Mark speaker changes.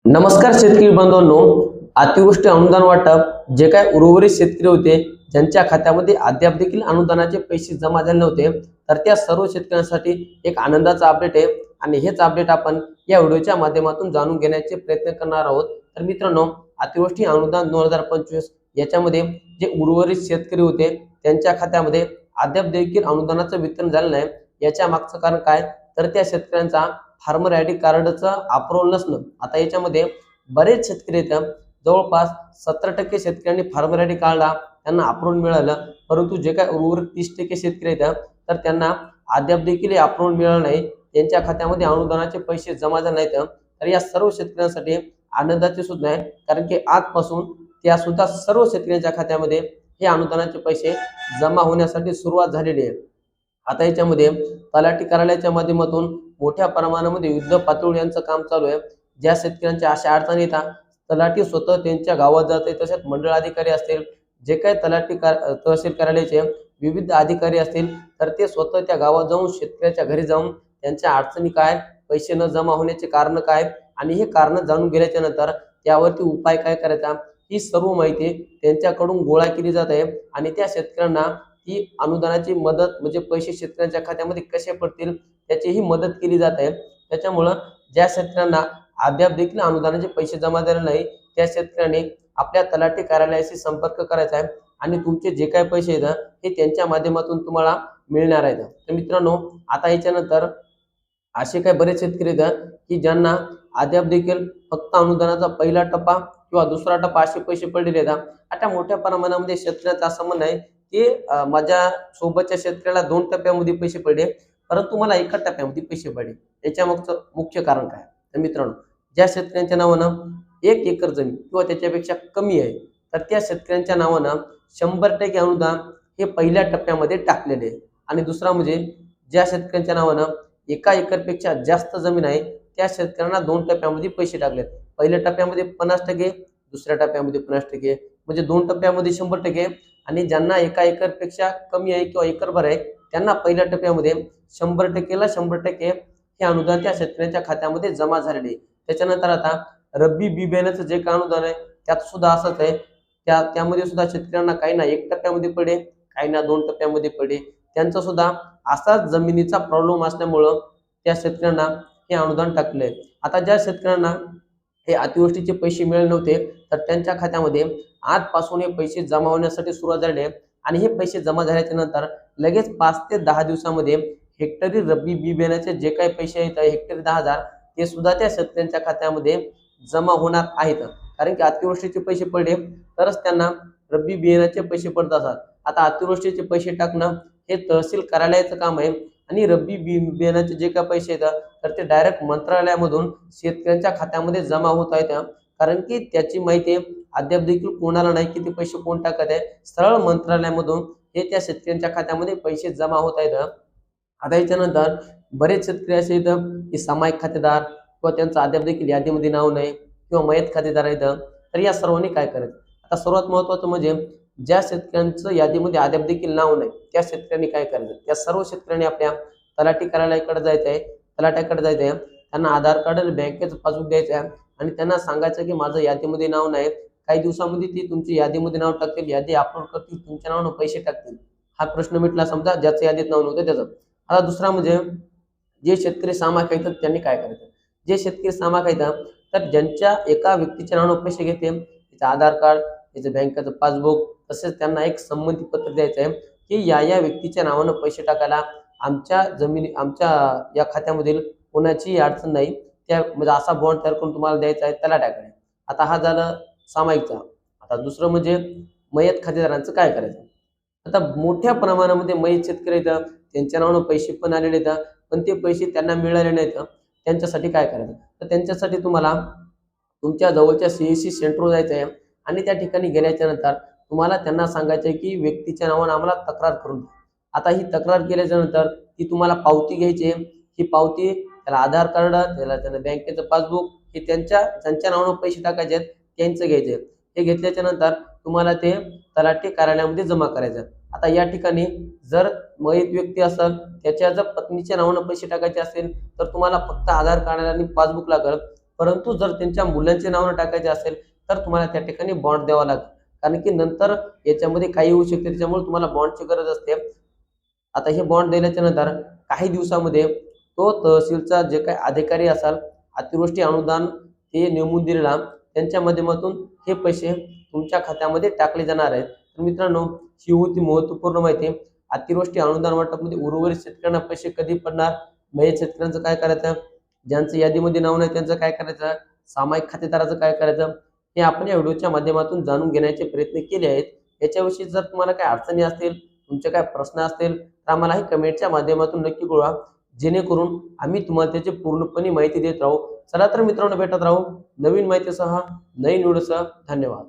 Speaker 1: नमस्कार शेतकरी बांधवांनो, अतिवृष्टी अनुदान वाटप जे काय उर्वरित शेतकरी होते ज्यांच्या खात्यामध्ये अद्याप देखील अनुदानाचे पैसे जमा झाले नव्हते, तर त्या सर्व शेतकऱ्यांसाठी एक आनंदाचा अपडेट आहे आणि हेच अपडेट आपण या व्हिडिओच्या माध्यमातून जाणून घेण्याचे प्रयत्न करणार आहोत। तर मित्रांनो, अतिवृष्टी अनुदान 2025 याच्यामध्ये जे उर्वरित शेतकरी होते त्यांच्या खात्यामध्ये अद्याप देखील अनुदानाचं वितरण झालं नाही। याच्या मागचं कारण काय, तर त्या शेतकऱ्यांचा फार्मर आयडी कार्डचा अप्रूव्हल नसणं। आता याच्यामध्ये बरेच शेतकरी आहेत, जवळपास 70% शेतकऱ्यांनी फार्मर आयडी कार्डला त्यांना अप्रूव्हल मिळालं, परंतु जे काय उर्वरित 30% शेतकरी आहेत तर त्यांना अद्याप देखील अप्रूव्हल मिळालं नाही, त्यांच्या खात्यामध्ये अनुदानाचे पैसे जमा झाले नाहीत। तर या सर्व शेतकऱ्यांसाठी आनंदाचे सुद्धा आहे, कारण की आजपासून त्या सुद्धा सर्व शेतकऱ्यांच्या खात्यामध्ये हे अनुदानाचे पैसे जमा होण्यासाठी सुरुवात झालेली आहे। आता याच्यामध्ये तलाठी कार्यालयाच्या माध्यमातून मोठ्या प्रमाणामध्ये युद्ध पातळीवर यांचं काम चालू आहे। ज्या शेतकऱ्यांच्या अशा अडचणी येतात, तलाठी स्वतः त्यांच्या गावात जाते, तसेच मंडळ अधिकारी असतील, जे काही तहसील कार्यालयाचे विविध अधिकारी असतील, तर ते स्वतः त्या गावात जाऊन शेतकऱ्याच्या घरी जाऊन त्यांच्या अडचणी काय, पैसे न जमा होण्याचे कारण काय आणि हे कारण जाणून गेल्याच्या नंतर त्यावरती उपाय काय करायचा, ही सर्व माहिती त्यांच्याकडून गोळा केली जात आहे आणि त्या शेतकऱ्यांना ही अनुदानाची मदत म्हणजे पैसे शेतकऱ्यांच्या खात्यामध्ये कसे पडतील त्याचीही मदत केली जात आहे। त्याच्यामुळे ज्या शेतकऱ्यांना अद्याप देखील अनुदानाचे पैसे जमा झाले नाही, त्या शेतकऱ्यांनी आपल्या तलाठी कार्यालयाशी संपर्क करायचा आहे आणि तुमचे जे काही पैसे आहेत हे त्यांच्या माध्यमातून तुम्हाला मिळणार आहेत। तर मित्रांनो, आता याच्यानंतर असे काही बरेच शेतकरी आहेत की ज्यांना अद्याप देखील फक्त अनुदानाचा पहिला टप्पा किंवा दुसरा टप्पा असे पैसे पडलेले आहेत। आता मोठ्या प्रमाणामध्ये शेतकऱ्यांचं असं म्हणणं आहे की माझ्या सोबतच्या शेतकऱ्याला 2 टप्प्यामध्ये पैसे पडले, परंतु मला एका टप्प्यामध्ये पैसे पडले। याच्या मागचं मुख्य कारण काय, तर मित्रांनो, ज्या शेतकऱ्यांच्या नावानं 1 एकर जमीन किंवा त्याच्यापेक्षा कमी आहे, तर त्या शेतकऱ्यांच्या नावानं 100% अनुदान हे पहिल्या टप्प्यामध्ये टाकलेले आहे। आणि दुसरा म्हणजे ज्या शेतकऱ्यांच्या नावानं 1 एकरपेक्षा जास्त जमीन आहे, त्या शेतकऱ्यांना 2 टप्प्यामध्ये पैसे टाकलेत। पहिल्या टप्प्यामध्ये 50%, दुसऱ्या टप्प्यामध्ये 50%, म्हणजे 2 टप्प्यामध्ये 100%। आणि ज्यांना 1 एकरपेक्षा कमी आहे किंवा एकरभर आहे त्यांना पहिल्या टप्प्यामध्ये 100%ला 100% हे अनुदान त्या शेतकऱ्यांच्या खात्यामध्ये जमा झालेले आहे। त्याच्यानंतर आता रब्बी बी बियाण्याचं जे काय अनुदान आहे त्यात सुद्धा असंच आहे, त्यामध्ये सुद्धा शेतकऱ्यांना काही ना 1 टप्प्यामध्ये पडे, काही ना 2 टप्प्यामध्ये पडे। त्यांचं सुद्धा असाच जमिनीचा प्रॉब्लेम असल्यामुळं त्या शेतकऱ्यांना हे अनुदान टाकले आहे। आता ज्या शेतकऱ्यांना हे अतिवृष्टीचे पैसे मिळाले नव्हते, तर त्यांच्या खात्यामध्ये आजपासून हे पैसे जमा होण्यासाठी सुरुवात झाली आहे आणि हे पैसे जमा झाल्याच्या नंतर लगेच 5 ते 10 दिवसामध्ये हेक्टरी रब्बी बी बियाण्याचे जे काही पैसे आहेत हेक्टरी 10,000 ते सुद्धा त्या शेतकऱ्यांच्या खात्यामध्ये जमा होणार आहेत। कारण की अतिवृष्टीचे पैसे पडले तरच त्यांना रब्बी बियाण्याचे पैसे पडत असतात। आता अतिवृष्टीचे पैसे टाकणं हे तहसील कार्यालयाचं काम आहे आणि रब्बी बियाण्याचे जे काही पैसे येतात तर ते डायरेक्ट मंत्रालयामधून शेतकऱ्यांच्या खात्यामध्ये जमा होत आहेत। कारण की त्याची माहिती अद्याप देखील कोणाला नाही की ते पैसे कोण टाकत आहे, सरळ मंत्रालयामधून हे त्या शेतकऱ्यांच्या खात्यामध्ये पैसे जमा होत आहेत। आता याच्यानंतर बरेच शेतकरी असे आहेत की सामायिक खातेदार किंवा त्यांचं अद्याप देखील यादीमध्ये नाव नाही किंवा मयत खातेदार आहेत, तर या सर्वांनी काय करायचं। आता सर्वात महत्त्वाचं म्हणजे ज्या शेतकऱ्यांचं यादीमध्ये अद्याप देखील नाव नाही त्या शेतकऱ्यांनी काय करायचं, त्या सर्व शेतकऱ्यांनी आपल्या तलाठी कार्यालयाकडे जायचं आहे, तलाट्याकडे जायचं आहे, त्यांना आधार कार्ड आणि बँकेचं पासबुक द्यायचं आहे आणि त्यांना सांगायचं की माझं यादीमध्ये नाव नाही, काही दिवसामध्ये ती तुमची यादीमध्ये नाव टाकतील, यादी अपलोड करतील, तुमच्या नावानं पैसे टाकतील। हा प्रश्न मिटला समजा ज्याचं यादीत नाव नव्हतं त्याचं। आता दुसरा म्हणजे जे शेतकरी सामायिक आहेत त्यांनी काय करायचं, जे शेतकरी सामायिक आहेत तर ज्यांच्या एका व्यक्तीच्या नावानं पैसे घेते, त्याचं आधार कार्ड, त्याचं बँकेचं पासबुक, तसेच त्यांना एक संमती पत्र द्यायचं आहे की या व्यक्तीच्या नावानं पैसे टाकायला आमच्या या खात्यामधील कोणाची अडचण नाही, त्या म्हणजे असा बॉन्ड तयार करून तुम्हाला द्यायचा आहे तलाट्याकडे। आता हा झालं सामायिकचा। आता दुसरं म्हणजे मयत खातेदारांचं काय करायचं। आता मोठ्या प्रमाणामध्ये मयत शेतकरी आहेत, त्यांच्या नावानं पैसे पण आलेले आहेत, पण ते पैसे त्यांना मिळाले नाहीत, त्यांच्यासाठी काय करायचं, तर त्यांच्यासाठी तुम्हाला तुमच्या जवळच्या CSC सेंटरवर जायचं आहे आणि त्या ठिकाणी गेल्याच्या नंतर तुम्हाला त्यांना सांगायचं आहे की व्यक्तीच्या नावानं आम्हाला तक्रार करून द्या। आता ही तक्रार केल्याच्या नंतर ती तुम्हाला पावती घ्यायची आहे, ही पावती त्याला आधार कार्ड, त्याला बँकेचं पासबुक हे ज्यांच्या नावानं पैसे टाकायचे आहेत त्यांचं घ्यायचं आहे। हे घेतल्याच्या नंतर तुम्हाला ते तलाठी कार्यालयामध्ये जमा करायचं। आता या ठिकाणी जर मयत व्यक्ती असेल, त्याच्या जर पत्नीच्या नावानं पैसे टाकायचे असेल तर तुम्हाला फक्त आधार कार्ड आणि पासबुक लागेल, परंतु जर त्यांच्या मुलांचे नाव न टाकायचे असेल तर तुम्हाला त्या ठिकाणी बॉन्ड द्यावा लागेल, कारण की नंतर याच्यामध्ये काही होऊ शकते, त्याच्यामुळे तुम्हाला बॉन्डची गरज असते। आता हे बॉन्ड दिल्याच्या नंतर काही दिवसामध्ये तो तहसीलचा जे काही अधिकारी असाल, अतिवृष्टी अनुदान हे नेमून दिलेला, त्यांच्या माध्यमातून हे पैसे तुमच्या खात्यामध्ये टाकले जाणार आहेत। तर मित्रांनो, ही होती महत्त्वपूर्ण माहिती। अतिवृष्टी अनुदान वाटपमध्ये उर्वरित शेतकऱ्यांना पैसे कधी पडणार, मयत शेतकऱ्यांचं काय करायचं, ज्यांचं यादीमध्ये नाव नाही त्यांचं काय करायचं, सामायिक खातेदाराचं काय करायचं, हे आपण या व्हिडिओच्या माध्यमातून जाणून घेण्याचे प्रयत्न केले आहेत। याच्याविषयी जर तुम्हाला काही अडचणी असतील, तुमचे काय प्रश्न असतील तर आम्हाला हे कमेंटच्या माध्यमातून नक्की कळवा, जेणेकरून आम्ही तुम्हाला त्याची पूर्णपणे माहिती देत राहू। चला तर मित्रांनो, भेटत राहू नवीन माहितीसह, नवीन व्हिडिओसह। धन्यवाद।